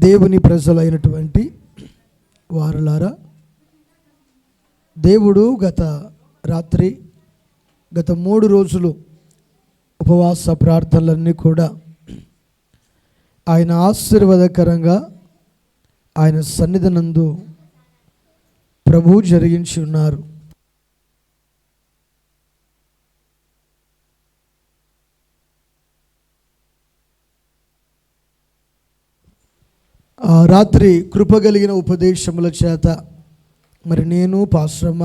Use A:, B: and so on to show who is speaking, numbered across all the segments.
A: దేవుని ప్రజలైనటువంటి వారలారా, దేవుడు గత 3 రోజులు ఉపవాస ప్రార్థనలన్నీ కూడా ఆయన ఆశీర్వాదకరంగా ఆయన సన్నిధినందు ప్రభువు జరిగించి ఉన్నారు. ఆ రాత్రి కృపగలిగిన ఉపదేశముల చేత మరి నేను పాశ్రమ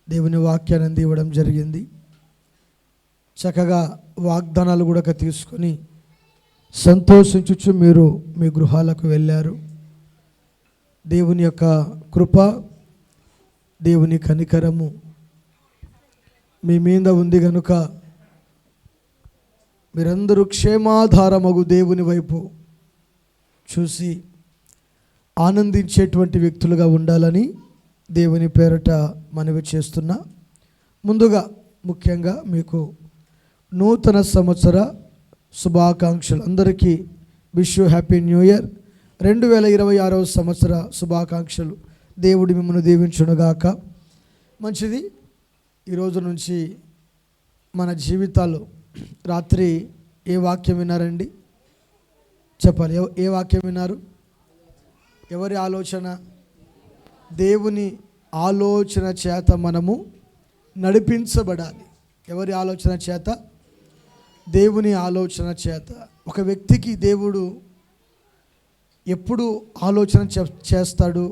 A: దేవుని వాక్యాన్ని అందివ్వడం జరిగింది. చక్కగా వాగ్దానాలు కూడా తీసుకొని సంతోషించుచు మీరు మీ గృహాలకు వెళ్ళారు. దేవుని యొక్క కృప, దేవుని కనికరము మీ మీద ఉంది కనుక మీరందరూ క్షేమాధారమగు దేవుని వైపు చూసి ఆనందించేటువంటి వ్యక్తులుగా ఉండాలని దేవుని పేరట మనవి చేస్తున్నా. ముందుగా ముఖ్యంగా మీకు నూతన సంవత్సర శుభాకాంక్షలు. అందరికీ wish you happy new year. 2026వ సంవత్సర శుభాకాంక్షలు. దేవుడు మిమ్మల్ని దీవించునుగాక. మంచిది. ఈరోజు నుంచి మన జీవితాలు రాత్రి ఏ వాక్యం విన్నారండి? చెప్పాలి. ఏ వాక్యం విన్నారు? ఎవరి ఆలోచన? దేవుని ఆలోచన చేత మనము నడిపించబడాలి. ఎవరి ఆలోచన చేత? దేవుని ఆలోచన చేత. ఒక వ్యక్తికి దేవుడు ఎప్పుడు ఆలోచన చేస్తాడు?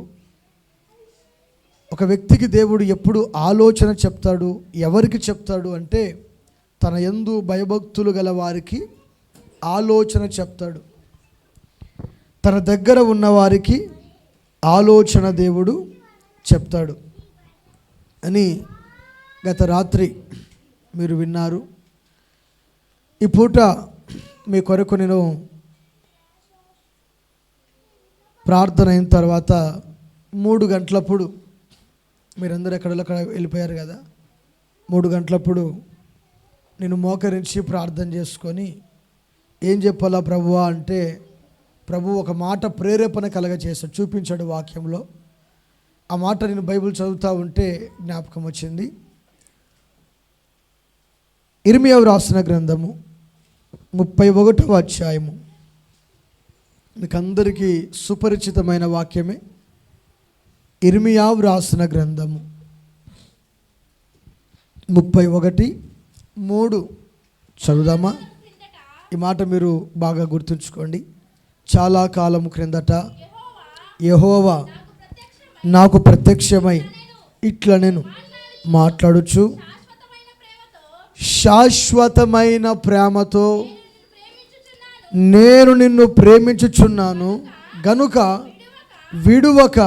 A: ఒక వ్యక్తికి దేవుడు ఎప్పుడు ఆలోచన చెప్తాడు? ఎవరికి చెప్తాడు అంటే తన యందు భయభక్తులు గల వారికి ఆలోచన చెప్తాడు. తన దగ్గర ఉన్నవారికి ఆలోచన దేవుడు చెప్తాడు అని గత రాత్రి మీరు విన్నారు. ఈ పూట మీ కొరకు నేను ప్రార్థన అయిన తర్వాత 3 గంటలప్పుడు, మీరందరూ ఎక్కడెక్కడ వెళ్ళిపోయారు కదా, 3 గంటలప్పుడు నేను మోకరించి ప్రార్థన చేసుకొని ఏం చెప్పాలా ప్రభువా అంటే, ప్రభు ఒక మాట ప్రేరేపణ కలగజేశాడు, చూపించాడు వాక్యంలో. ఆ మాట నేను బైబిల్ చదువుతూ ఉంటే జ్ఞాపకం వచ్చింది. ఇర్మియా రాసిన గ్రంథము 31వ అధ్యాయము. మీకు అందరికీ సుపరిచితమైన వాక్యమే. ఇర్మియా రాసిన గ్రంథము 31:3 చదువుదామా? ఈ మాట మీరు బాగా గుర్తుంచుకోండి. చాలా కాలం క్రిందట యెహోవా నాకు ప్రత్యక్షమై ఇట్లా నేను మాట్లాడుచు, శాశ్వతమైన ప్రేమతో నేను నిన్ను ప్రేమించుచున్నాను గనుక విడువక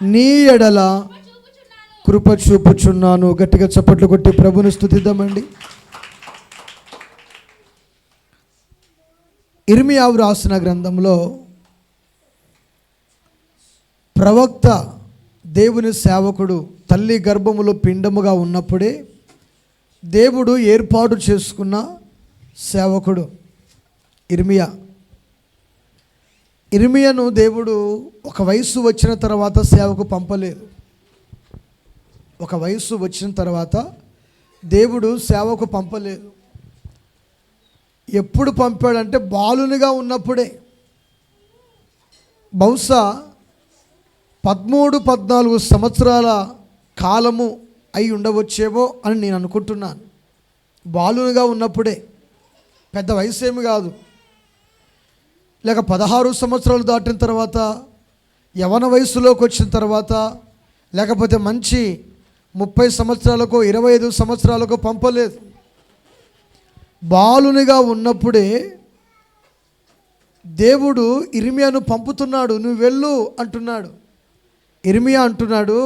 A: నీ ఎడల కృప చూపుచున్నాను. గట్టిగా చప్పట్లు కొట్టి ప్రభుని స్తుతిద్దామండి. ఇర్మియా రాసిన గ్రంథంలో ప్రవక్త, దేవుని సేవకుడు తల్లి గర్భములో పిండముగా ఉన్నప్పుడే దేవుడు ఏర్పాటు చేసుకున్న సేవకుడు ఇర్మియా. ఇర్మియాను దేవుడు ఒక వయసు వచ్చిన తర్వాత సేవకు పంపలేదు. ఒక వయసు వచ్చిన తర్వాత దేవుడు సేవకు పంపలేదు. ఎప్పుడు పంపాడంటే బాలునిగా ఉన్నప్పుడే. బహుశా 13-14 సంవత్సరాల కాలము అయి ఉండవచ్చేమో అని నేను అనుకుంటున్నాను. బాలునిగా ఉన్నప్పుడే, పెద్ద వయసు ఏమి కాదు. లేక 16 సంవత్సరాలు దాటిన తర్వాత, యవన వయసులోకి వచ్చిన తర్వాత, లేకపోతే మంచి 30 సంవత్సరాలకో 25 సంవత్సరాలకో పంపలేదు. బాలునిగా ఉన్నప్పుడే దేవుడు ఇర్మియాను పంపుతున్నాడు. నువ్వు వెళ్ళు అంటున్నాడు. ఇర్మియా అంటున్నాడు,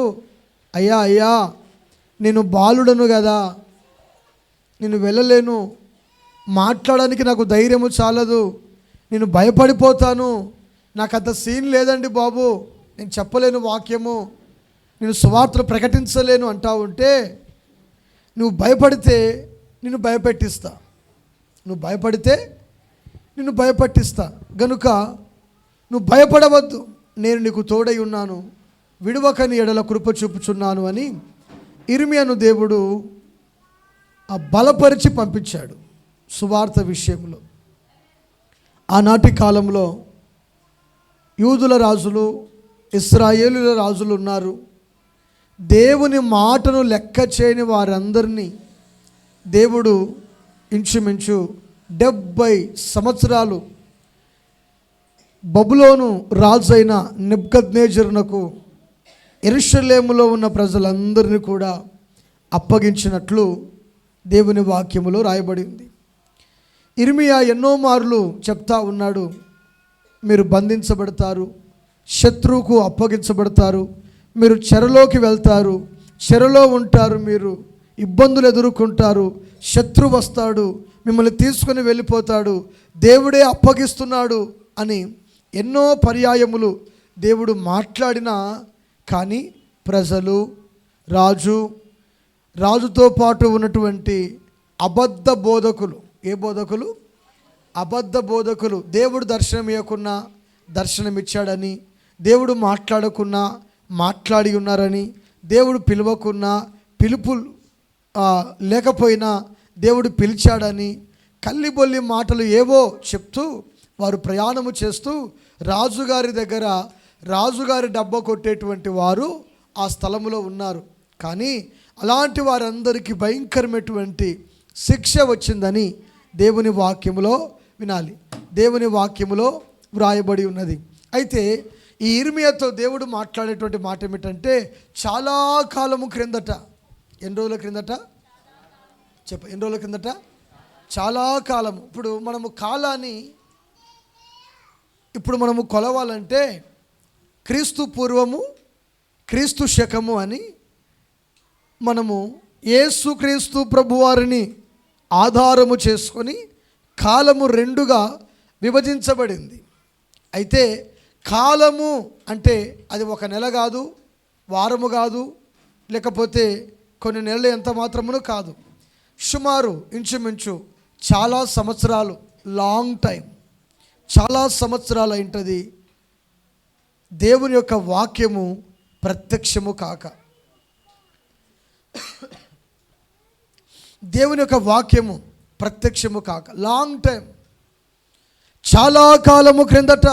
A: అయ్యా నేను బాలుడను కదా, నేను వెళ్ళలేను, మాట్లాడడానికి నాకు ధైర్యము చాలదు, నేను భయపడిపోతాను, నాకు అంత సీన్ లేదండి బాబు, నేను చెప్పలేను వాక్యము, నేను సువార్తను ప్రకటించలేను అంటా ఉంటే, నువ్వు భయపడితే నిన్ను భయపెట్టిస్తా, నువ్వు భయపడితే నిన్ను భయపెట్టిస్తా. గనుక నువ్వు భయపడవద్దు, నేను నీకు తోడై ఉన్నాను, విడువక నీ ఎడల కృప చూపుచున్నాను అని ఇర్మియాను దేవుడు ఆ బలపరిచి పంపించాడు సువార్త విషయంలో. ఆనాటి కాలంలో యూదుల రాజులు, ఇశ్రాయేలుల రాజులు ఉన్నారు. దేవుని మాటను లెక్క చేయని వారందరినీ దేవుడు ఇంచుమించు 70 సంవత్సరాలు బబులోను రాజైన నెబుకద్నెజరునకు యెరూషలేములో ఉన్న ప్రజలందరినీ కూడా అప్పగించినట్లు దేవుని వాక్యములో రాయబడింది. ఇర్మియా ఎన్నో మార్లు చెప్తా ఉన్నాడు, మీరు బంధించబడతారు, శత్రువుకు అప్పగించబడతారు, మీరు చెరలోకి వెళ్తారు, చెరలో ఉంటారు, మీరు ఇబ్బందులు ఎదుర్కొంటారు, శత్రువు వస్తాడు, మిమ్మల్ని తీసుకొని వెళ్ళిపోతాడు, దేవుడే అప్పగిస్తున్నాడు అని ఎన్నో పర్యాయములు దేవుడు మాట్లాడినా కానీ ప్రజలు, రాజుతో పాటు ఉన్నటువంటి అబద్ధ బోధకులు, ఏ బోధకులు? అబద్ధ బోధకులు. దేవుడు దర్శనం ఇవ్వకున్నా దర్శనమిచ్చాడని, దేవుడు మాట్లాడకున్నా మాట్లాడి ఉన్నారని, దేవుడు పిలవకున్నా పిలుపు లేకపోయినా దేవుడు పిలిచాడని కల్లిబొల్లి మాటలు ఏవో చెప్తూ వారు ప్రయాణము చేస్తూ రాజుగారి దగ్గర రాజుగారి డబ్బా కొట్టేటువంటి వారు ఆ స్థలములో ఉన్నారు. కానీ అలాంటి వారందరికీ భయంకరమైనటువంటి శిక్ష వచ్చిందని దేవుని వాక్యములో వినాలి, దేవుని వాక్యములో వ్రాయబడి ఉన్నది. అయితే ఈ ఇర్మియాతో దేవుడు మాట్లాడేటువంటి మాట ఏమిటంటే, చాలా కాలము క్రిందట, ఎన్ని రోజుల క్రిందట ఎన్ని రోజుల క్రిందట? చాలా కాలము. ఇప్పుడు మనము కాలాన్ని కొలవాలంటే క్రీస్తు పూర్వము, క్రీస్తు శకము అని మనము యేసుక్రీస్తు ప్రభువారిని ఆధారము చేసుకొని కాలము 2గా విభజించబడింది. అయితే కాలము అంటే అది ఒక నెల కాదు, వారము కాదు, లేకపోతే కొన్ని నెలలు ఎంత మాత్రమును కాదు, సుమారు ఇంచుమించు చాలా సంవత్సరాలు, లాంగ్ టైం, చాలా సంవత్సరాలు అయింటుంది దేవుని యొక్క వాక్యము ప్రత్యక్షము కాక. దేవుని యొక్క వాక్యము ప్రత్యక్షము కాక లాంగ్ టైం, చాలా కాలము క్రిందట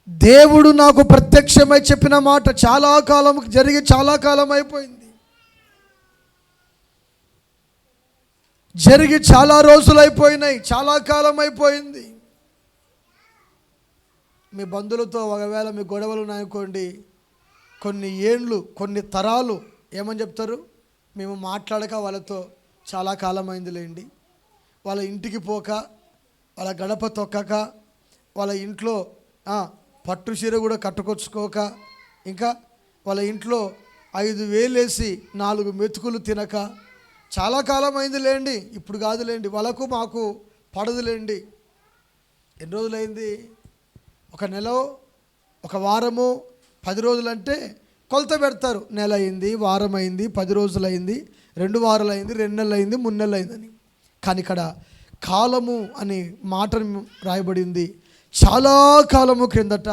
A: దేవుడు నాకు ప్రత్యక్షమై చెప్పిన మాట చాలా కాలం జరిగి చాలా కాలం అయిపోయింది, జరిగి చాలా రోజులు అయిపోయినాయి, చాలా కాలం అయిపోయింది. మీ బంధువులతో ఒకవేళ మీ గొడవలు ఉన్నాయనుకోండి, కొన్ని ఏండ్లు, కొన్ని తరాలు ఏమని చెప్తారు? మేము మాట్లాడక వాళ్ళతో చాలా కాలం అయిందిలేండి, వాళ్ళ ఇంటికి పోక, వాళ్ళ గడప తొక్కక, వాళ్ళ ఇంట్లో పట్టు చీర కూడా కట్టుకొచ్చుకోక, ఇంకా వాళ్ళ ఇంట్లో 5,000 వేసి 4 మెతుకులు తినక చాలా కాలం అయిందిలేండి, ఇప్పుడు కాదులేండి, వాళ్ళకు మాకు పడదులేండి. ఎన్ని రోజులైంది? ఒక నెల, ఒక వారము, 10 రోజులంటే కొలత పెడతారు. నెల అయింది, వారం అయింది, 10 రోజులైంది, 2 వారాలు అయింది, 2 నెలలు అయింది, 3 నెలలు అయిందని. కానీ ఇక్కడ కాలము అని మాట రాయబడింది. చాలా కాలము క్రిందట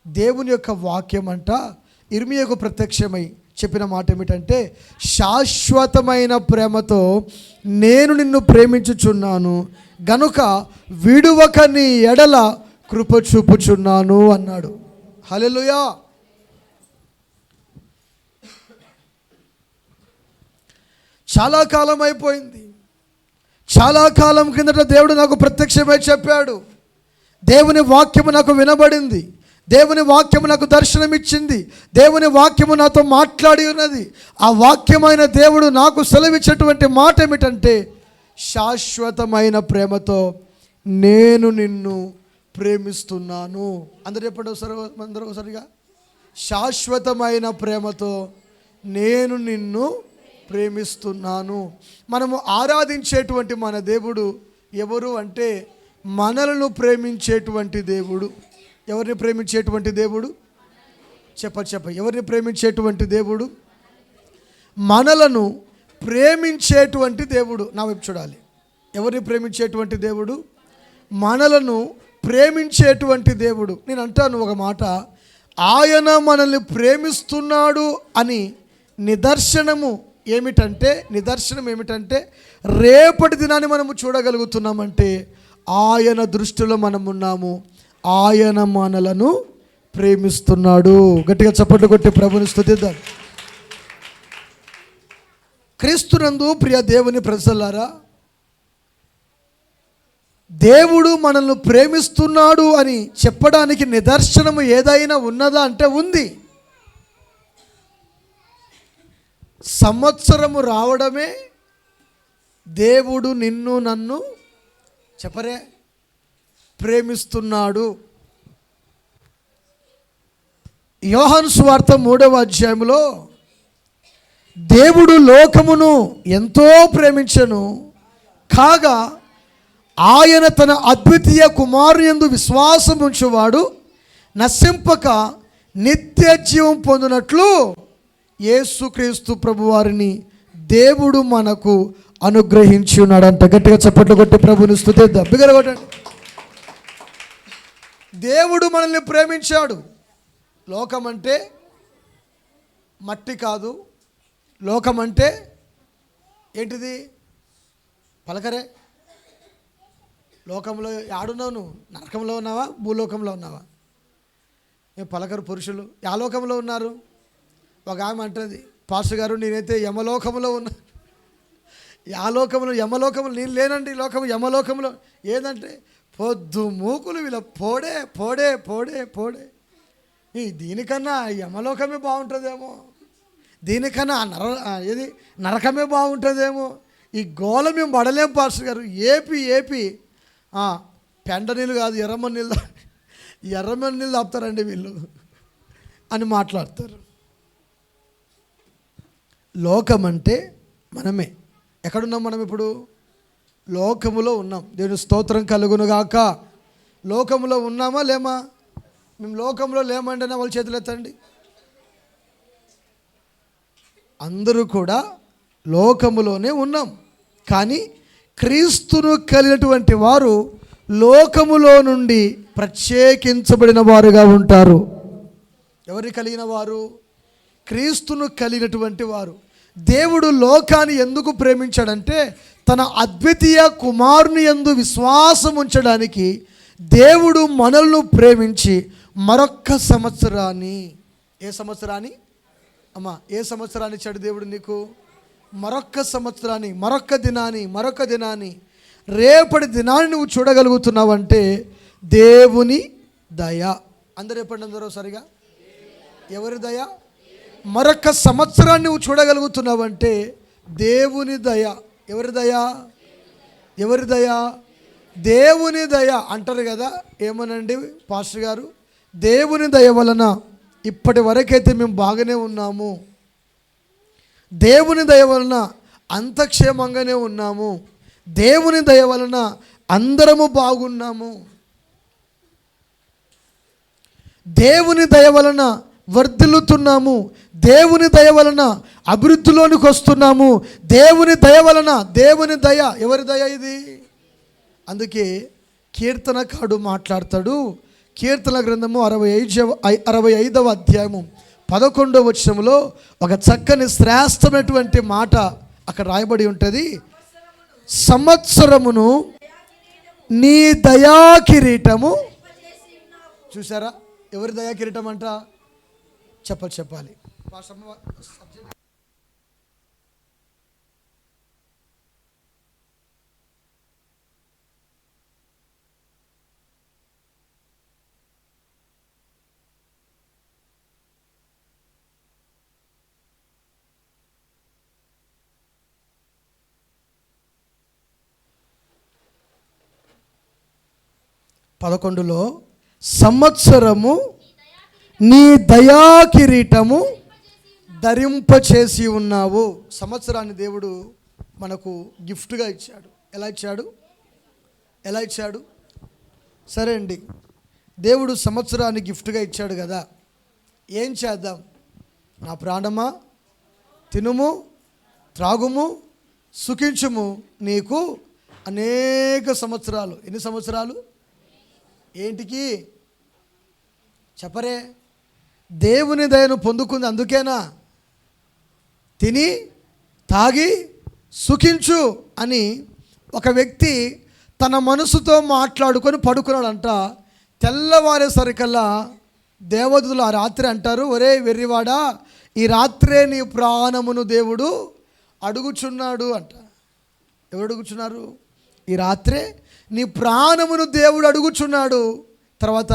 A: దేవుని యొక్క వాక్యం అంట ఇర్మియాకు ప్రత్యక్షమై చెప్పిన మాట ఏమిటంటే, శాశ్వతమైన ప్రేమతో నేను నిన్ను ప్రేమించుచున్నాను గనుక విడువక నీ ఎడల కృప చూపుచున్నాను అన్నాడు. హల్లెలూయా. చాలా కాలం అయిపోయింది, చాలా కాలం కిందట దేవుడు నాకు ప్రత్యక్షమై చెప్పాడు, దేవుని వాక్యము నాకు వినబడింది, దేవుని వాక్యము నాకు దర్శనమిచ్చింది, దేవుని వాక్యము నాతో మాట్లాడి ఉన్నది. ఆ వాక్యమైన దేవుడు నాకు సెలవిచ్చేటువంటి మాట ఏమిటంటే, శాశ్వతమైన ప్రేమతో నేను నిన్ను ప్రేమిస్తున్నాను. అందరూ చెప్పండి ఒకసారిగా, శాశ్వతమైన ప్రేమతో నేను నిన్ను ప్రేమిస్తున్నాను. మనము ఆరాధించేటువంటి మన దేవుడు ఎవరు అంటే, మనలను ప్రేమించేటువంటి దేవుడు. ఎవరిని ప్రేమించేటువంటి దేవుడు? చెప్ప ఎవరిని ప్రేమించేటువంటి దేవుడు? మనలను ప్రేమించేటువంటి దేవుడు. నా వైపు చూడాలి. ఎవరిని ప్రేమించేటువంటి దేవుడు? మనలను ప్రేమించేటువంటి దేవుడు. నేను అంటాను ఒక మాట, ఆయన మనల్ని ప్రేమిస్తున్నాడు అని నిదర్శనం ఏమిటంటే రేపటి దినాన్ని మనము చూడగలుగుతున్నామంటే ఆయన దృష్టిలో మనం ఉన్నాము, ఆయన మనలను ప్రేమిస్తున్నాడు. గట్టిగా చప్పట్లు కొట్టి ప్రభుని స్తుతిద్దాం. క్రీస్తునందు ప్రియ దేవుని ప్రజలారా, దేవుడు మనల్ని ప్రేమిస్తున్నాడు అని చెప్పడానికి నిదర్శనము ఏదైనా ఉన్నదా అంటే ఉంది. సంవత్సరము రావడమే దేవుడు నిన్ను నన్ను చెప్పరే ప్రేమిస్తున్నాడు. యోహాను సువార్త 3వ అధ్యాయంలో దేవుడు లోకమును ఎంతో ప్రేమించెను, కాగా ఆయన తన అద్వితీయ కుమారుని యందు విశ్వాసం ఉంచువాడు నశింపక నిత్య జీవం పొందినట్లు యేసుక్రీస్తు ప్రభువారిని దేవుడు మనకు అనుగ్రహించి ఉన్నాడంట. గట్టిగా చప్పట్లు కొట్టి ప్రభుని స్తుతిద్దాం. బిగరగొట్టండి. దేవుడు మనల్ని ప్రేమించాడు. లోకం అంటే మట్టి కాదు, లోకం అంటే ఏంటిది? పలకరే. లోకంలో ఆడున్నావు నువ్వు? నరకంలో ఉన్నావా, భూలోకంలో ఉన్నావా? పలకరు పురుషులు యా లోకంలో ఉన్నారు? ఒక ఆమె అంటుంది, పాస్టర్ గారు నేనైతే యమలోకంలో ఉన్నా. యమలోకంలో నేను లేనండి. యమలోకంలో ఏదంటే పొద్దు మూకులు వీళ్ళ పోడే పోడే పోడే పోడే. దీనికన్నా యమలోకమే బాగుంటుందేమో, దీనికన్నా నరకమే బాగుంటుందేమో. ఈ గోల మేము పడలేం పాస్టర్ గారు. ఏపీ పెండ నీళ్ళు కాదు, ఎర్రమని నీళ్ళు తాపుతారండి వీళ్ళు అని మాట్లాడతారు. లోకం అంటే మనమే. ఎక్కడున్నాం మనం ఇప్పుడు? లోకములో ఉన్నాం. దేవుని స్తోత్రం కలుగునుగాక. లోకములో ఉన్నామా లేమా? మేము లోకంలో లేమంటే వాళ్ళ చేతులు ఎత్తండి. అందరూ కూడా లోకములోనే ఉన్నాం, కానీ క్రీస్తును కలిగినటువంటి వారు లోకములో నుండి ప్రత్యేకించబడిన వారుగా ఉంటారు. ఎవరిని కలిగిన వారు? క్రీస్తును కలిగినటువంటి వారు. దేవుడు లోకాన్ని ఎందుకు ప్రేమించాడంటే తన అద్వితీయ కుమారుని యందు విశ్వాసం ఉంచడానికి దేవుడు మనల్ని ప్రేమించి మరొక్క సంవత్సరాన్ని, ఏ సంవత్సరాన్ని అమ్మా, ఏ సంవత్సరాన్ని ఇచ్చాడు దేవుడు నీకు? మరొక్క సంవత్సరాన్ని, మరొక్క దినాన్ని, రేపటి దినాన్ని నువ్వు చూడగలుగుతున్నావంటే దేవుని దయ. అందరూ చెప్పండి, అందరూ సరిగా. ఎవరి దయ? మరొక్క సంవత్సరాన్ని నువ్వు చూడగలుగుతున్నావంటే దేవుని దయ. ఎవరి దయ? దేవుని దయ అంటారు కదా. ఏమనండి పాస్టర్ గారు? దేవుని దయ వలన ఇప్పటి వరకైతే మేము బాగానే ఉన్నాము, దేవుని దయ వలన అంతక్షేమంగానే ఉన్నాము, దేవుని దయ వలన అందరము బాగున్నాము, దేవుని దయ వలన వర్ధిల్లుతున్నాము, దేవుని దయ వలన అభివృద్ధిలోనికి వస్తున్నాము, దేవుని దయ వలన. దేవుని దయ. ఎవరి దయ ఇది? అందుకే కీర్తనకారుడు మాట్లాడతాడు. కీర్తన గ్రంథము 65వ అధ్యాయము 11వ వచనంలో ఒక చక్కని శ్రేష్టమైనటువంటి మాట అక్కడ రాయబడి ఉంటుంది. సంవత్సరమును నీ దయా కిరీటము. చూసారా? ఎవరి దయా కిరీటం అంట? చెప్పాలి. 11లో సంవత్సరము నీ దయా కిరీటము ధరింపచేసి ఉన్నావు. సంవత్సరాన్ని దేవుడు మనకు గిఫ్ట్గా ఇచ్చాడు. ఎలా ఇచ్చాడు? సరే అండి, దేవుడు సంవత్సరాన్ని గిఫ్ట్గా ఇచ్చాడు కదా, ఏం చేద్దాం? నా ప్రాణమా, తినుము, త్రాగుము, సుఖించుము, నీకు అనేక సంవత్సరాలు. ఎన్ని సంవత్సరాలు? ఏంటికి చెప్పరే? దేవుని దయను పొందుకుంది అందుకేనా? తిని తాగి సుఖించు అని ఒక వ్యక్తి తన మనసుతో మాట్లాడుకొని పడుకున్నాడంట. తెల్లవారేసరికల్లా దేవదూతలు ఆ రాత్రి అంటారు, ఒరే వెర్రివాడా, ఈ రాత్రే నీ ప్రాణమును దేవుడు అడుగుచున్నాడు అంట. ఎవరు అడుగుచున్నారు? ఈ రాత్రే నీ ప్రాణమును దేవుడు అడుగుచున్నాడు. తర్వాత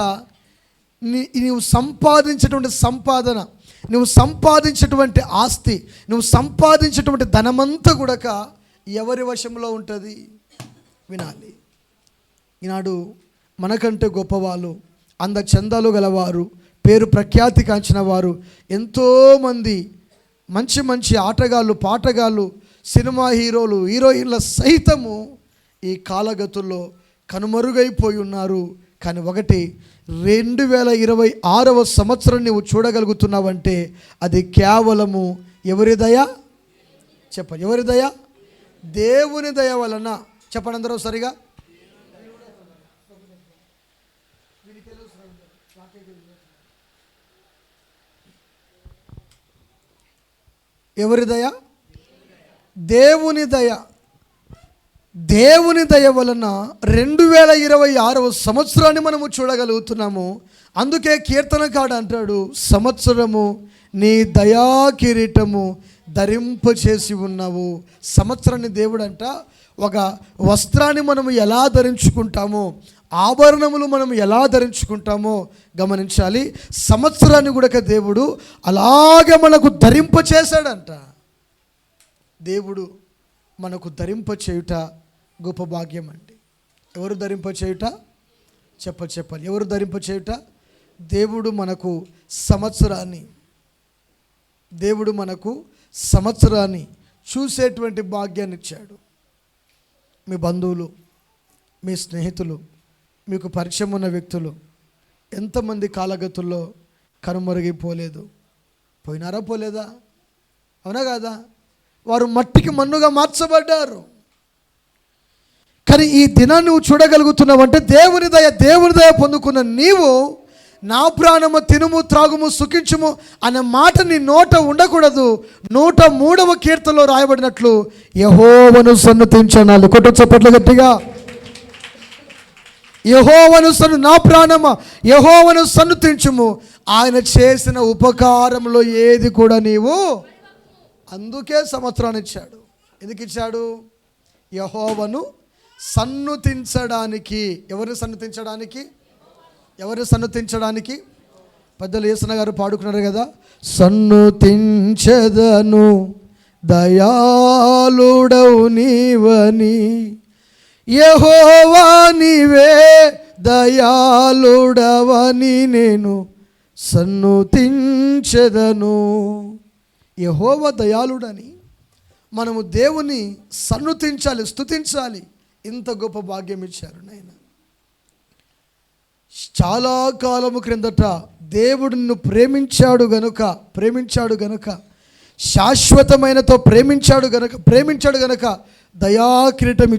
A: నీవు సంపాదించేటువంటి సంపాదన, నువ్వు సంపాదించేటువంటి ఆస్తి, నువ్వు సంపాదించేటువంటి ధనమంతా కూడా ఎవరి వశంలో ఉంటుంది? వినాలి. ఈనాడు మనకంటే గొప్పవాళ్ళు, అందచందాలు గలవారు, పేరు ప్రఖ్యాతి కాంచిన వారు ఎంతోమంది మంచి మంచి ఆటగాళ్ళు, పాటగాళ్ళు, సినిమా హీరోలు, హీరోయిన్ల సైతము ఈ కాలగతుల్లో కనుమరుగైపోయి ఉన్నారు. కానీ ఒకటి, 2026వ సంవత్సరం నువ్వు చూడగలుగుతున్నావంటే అది కేవలము ఎవరి దయ? చెప్పండి, ఎవరి దయ? దేవుని దయ వలన. చెప్పండి అందరూ సరిగా. ఎవరి దయ? దేవుని దయ. దేవుని దయ వలన 2026వ సంవత్సరాన్ని మనము చూడగలుగుతున్నాము. అందుకే కీర్తనకాడు అంటాడు, సంవత్సరము నీ దయా కిరీటము ధరింపచేసి ఉన్నావు. సంవత్సరాన్ని దేవుడు అంట ఒక వస్త్రాన్ని మనము ఎలా ధరించుకుంటామో, ఆభరణములు మనం ఎలా ధరించుకుంటామో గమనించాలి. సంవత్సరాన్ని కూడా దేవుడు అలాగే మనకు ధరింపచేశాడంట. దేవుడు మనకు ధరింపచేయుట గొప్ప భాగ్యం అండి. ఎవరు ధరింపచేయుట? చెప్పాలి. ఎవరు ధరింపచేయుట? దేవుడు మనకు సంవత్సరాన్ని చూసేటువంటి భాగ్యాన్ని ఇచ్చాడు. మీ బంధువులు, మీ స్నేహితులు, మీకు పరిచయం ఉన్న వ్యక్తులు ఎంతమంది కాలగతుల్లో కనుమరుగైపోలేదు? పోయినారా? పోలేదా? అవునా కాదా? వారు మట్టికి మన్నుగా మార్చబడ్డారు. కానీ ఈ దినాన్ని నువ్వు చూడగలుగుతున్నావంటే దేవుని దయ పొందుకున్న నీవు, నా ప్రాణము తినుము త్రాగుము సుఖించుము అనే మాట నీ నోట ఉండకూడదు. 103వ కీర్తనలో రాయబడినట్లు యెహోవాను సన్నుతించనాలి. కొట్టు చప్పట్లు గట్టిగా. నా ప్రాణమా యెహోవాను సన్నుతించుము, ఆయన చేసిన ఉపకారంలో ఏది కూడా నీవు. అందుకే సంవత్సరాన్ని ఇచ్చాడు. ఎందుకు ఇచ్చాడు? యెహోవాను సన్నుతించడానికి. ఎవరిని సన్నుతించడానికి? పెద్దలు యేసన్న గారు పాడుకున్నారు కదా, సన్నుతించెదను దయాళుడవు నీవని, యెహోవా నీవే దయాళుడవని నేను సన్నుతించెదను. యెహోవా దయాళుడని మనము దేవుని సన్నుతించాలి, స్తుతించాలి. ఇంత గొప్ప భాగ్యం ఇచ్చారు నాయన. చాలా కాలము క్రిందట దేవుడు నిన్ను ప్రేమించాడు గనుక శాశ్వతమైనతో ప్రేమించాడు గనుక దయాకిరీటం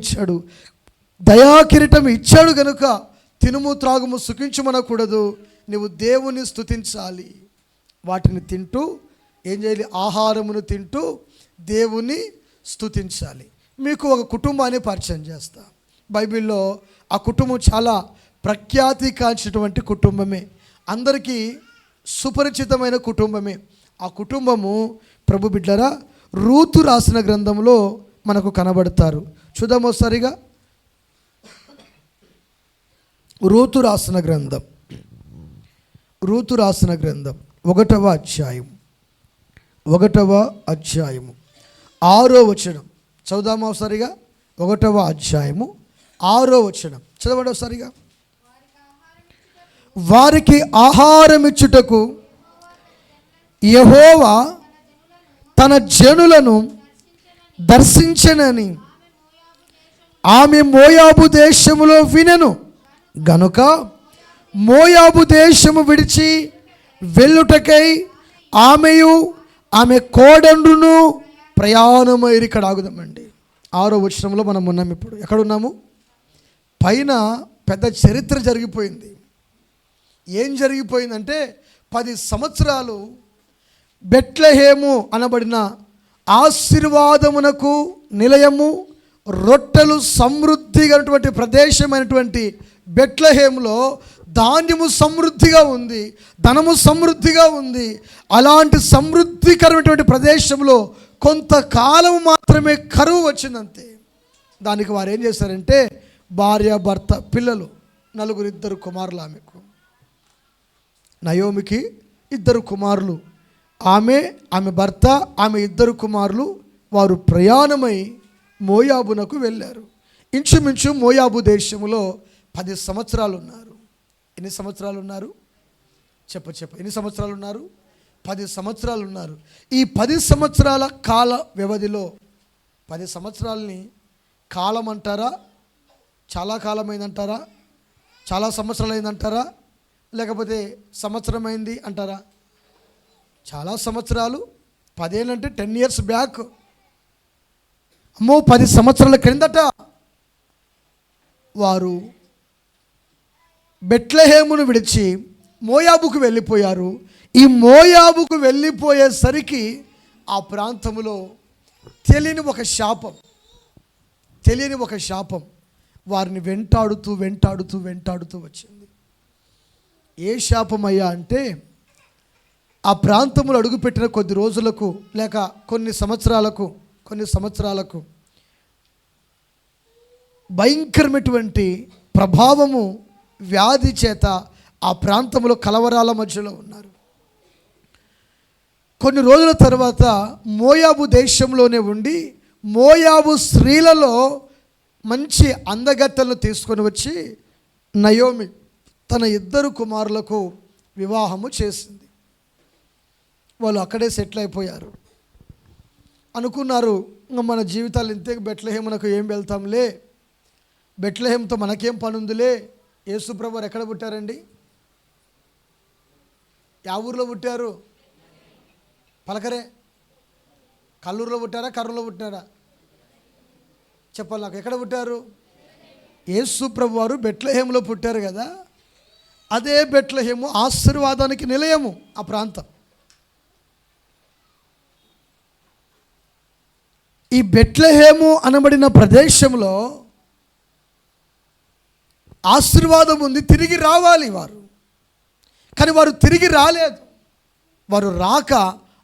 A: ఇచ్చాడు గనుక తినుము త్రాగుము సుఖించుమనకూడదు. నువ్వు దేవుని స్తుతించాలి. వాటిని తింటూ ఏం చేయాలి? ఆహారమును తింటూ దేవుని స్తుతించాలి. మీకు ఒక కుటుంబాన్ని పరిచయం చేస్తా. బైబిల్లో ఆ కుటుంబం చాలా ప్రఖ్యాతి కాంచినటువంటి కుటుంబమే, అందరికీ సుపరిచితమైన కుటుంబమే. ఆ కుటుంబము ప్రభు బిడ్డరా రూతు రాసిన గ్రంథంలో మనకు కనబడతారు. చూద్దాం ఒకసారిగా. రూతు రాసిన గ్రంథం 1వ అధ్యాయము 6వ వచనం చదువుదామా ఒకసారిగా. 1వ అధ్యాయము 6వ వచనం చదవండి ఒకసారిగా. వారికి ఆహారం ఇచ్చుటకు యెహోవా తన జనులను దర్శించెనని ఆమె మోయాబు దేశములో వినెను గనుక మోయాబు దేశము విడిచి వెళ్ళుటకై ఆమెయు ఆమె కోడండును ప్రయాణమైరి. ఇక్కడ ఆగుదామండి. 6వ వచనంలో మనం ఉన్నాము. ఇప్పుడు ఎక్కడున్నాము? పైన పెద్ద చరిత్ర జరిగిపోయింది. ఏం జరిగిపోయిందంటే 10 సంవత్సరాలు బెత్లెహేము అనబడిన ఆశీర్వాదమునకు నిలయము, రొట్టెలు సమృద్ధిగా ప్రదేశమైనటువంటి బెత్లెహేములో ధాన్యము సమృద్ధిగా ఉంది, ధనము సమృద్ధిగా ఉంది. అలాంటి సమృద్ధికరమైనటువంటి ప్రదేశంలో కొంతకాలం మాత్రమే కరువు వచ్చిందంతే. దానికి వారు ఏం చేశారంటే భార్య, భర్త, పిల్లలు, 2 కుమారులు ఆమెకు. నయోమికి 2 కుమారులు, ఆమె భర్త, ఆమె 2 కుమారులు. వారు ప్రయాణమై మోయాబునకు వెళ్ళారు. ఇంచుమించు మోయాబు దేశంలో 10 సంవత్సరాలు ఉన్నారు. ఎన్ని సంవత్సరాలు ఉన్నారు? చెప్ప ఎన్ని సంవత్సరాలు ఉన్నారు? 10 సంవత్సరాలు ఉన్నారు. ఈ 10 సంవత్సరాల కాల వ్యవధిలో 10 సంవత్సరాలని కాలం అంటారా, చాలా కాలం అయిందంటారా, చాలా సంవత్సరాలు అయిందంటారా, లేకపోతే సంవత్సరం అయింది అంటారా? చాలా సంవత్సరాలు. 10 ఏళ్ళు అంటే 10 years బ్యాక్. అమ్మో, 10 సంవత్సరాల క్రిందట వారు బెత్లెహేమును విడిచి మోయాబుకు వెళ్ళిపోయారు. ఈ మోయాబుకు వెళ్ళిపోయేసరికి ఆ ప్రాంతంలో తెలియని ఒక శాపం వారిని వెంటాడుతూ వచ్చింది. ఏ శాపం అయ్యా అంటే, ఆ ప్రాంతంలో అడుగుపెట్టిన కొద్ది రోజులకు లేక కొన్ని సంవత్సరాలకు భయంకరమైనటువంటి ప్రభావము, వ్యాధి చేత ఆ ప్రాంతంలో కలవరాల మధ్యలో ఉన్నారు. కొన్ని రోజుల తర్వాత మోయాబు దేశంలోనే ఉండి మోయాబు స్త్రీలలో మంచి అందగత్తెలను తీసుకొని వచ్చి నయోమి తన 2 కుమారులకు వివాహము చేసింది. వాళ్ళు అక్కడే సెటిల్ అయిపోయారు. అనుకున్నారు, ఇంకా మన జీవితాలు ఇంతే, బెత్లెహేమునకు ఏం వెళ్తాంలే, బెత్లెహేముతో మనకేం పని ఉందిలే. యేసుప్రభు వారు ఎక్కడ పుట్టారండి? యా ఊర్లో పుట్టారు? పలకరే. కల్లూరులో పుట్టారా, కర్నూలులో పుట్టారా? చెప్పాలి నాకు. ఎక్కడ పుట్టారు? యేసుప్రభు వారు బెత్లెహేములో పుట్టారు కదా. అదే బెత్లెహేము ఆశీర్వాదానికి నిలయము. ఆ ప్రాంతం, ఈ బెత్లెహేము అనబడిన ప్రదేశంలో ఆశీర్వాదం ఉంది. తిరిగి రావాలి వారు, కానీ వారు తిరిగి రాలేదు. వారు రాక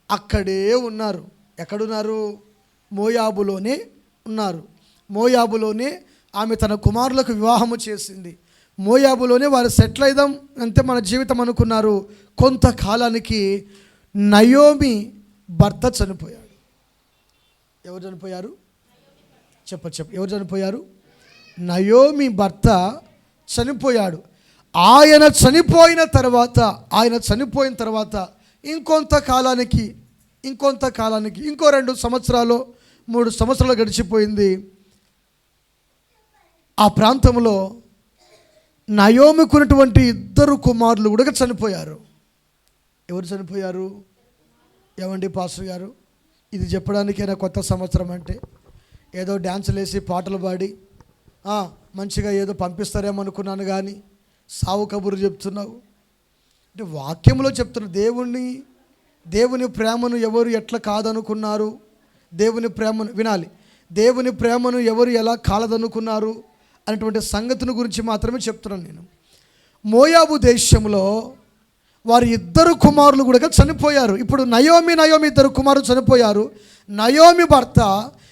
A: అక్కడే ఉన్నారు. ఎక్కడున్నారు? మోయాబులోనే ఉన్నారు. మోయాబులోనే ఆమె తన కుమారులకు వివాహము చేసింది. మోయాబులోనే వారు సెటిల్ అయిదాం అంతే మన జీవితం అనుకున్నారు. కొంతకాలానికి నయోమి భర్త చనిపోయాడు. ఎవరు చనిపోయారు? చెప్ప ఎవరు చనిపోయారు? నయోమి భర్త చనిపోయాడు. ఆయన చనిపోయిన తర్వాత ఇంకొంతకాలానికి ఇంకో 2 సంవత్సరాలు 3 సంవత్సరాలు గడిచిపోయింది. ఆ ప్రాంతంలో నయోమికి ఉన్నటువంటి 2 కుమారులు కూడా చనిపోయారు. ఎవరు చనిపోయారు? ఏమండి పాస్టర్ గారు, ఇది చెప్పడానికైనా కొత్త సంవత్సరం అంటే ఏదో డ్యాన్సులు వేసి పాటలు పాడి మంచిగా ఏదో పంపిస్తారేమో అనుకున్నాను, కానీ సావు కబురు చెప్తున్నావు అంటే వాక్యంలో చెప్తున్న దేవుని ప్రేమను ఎవరు ఎట్లా కాదనుకున్నారు, దేవుని ప్రేమను వినాలి, దేవుని ప్రేమను ఎవరు ఎలా కాలదనుకున్నారు అనేటువంటి సంగతిని గురించి మాత్రమే చెప్తున్నాను నేను. మోయాబు దేశంలో వారి 2 కుమారులు కూడా చనిపోయారు. ఇప్పుడు నయోమి 2 కుమారులు చనిపోయారు.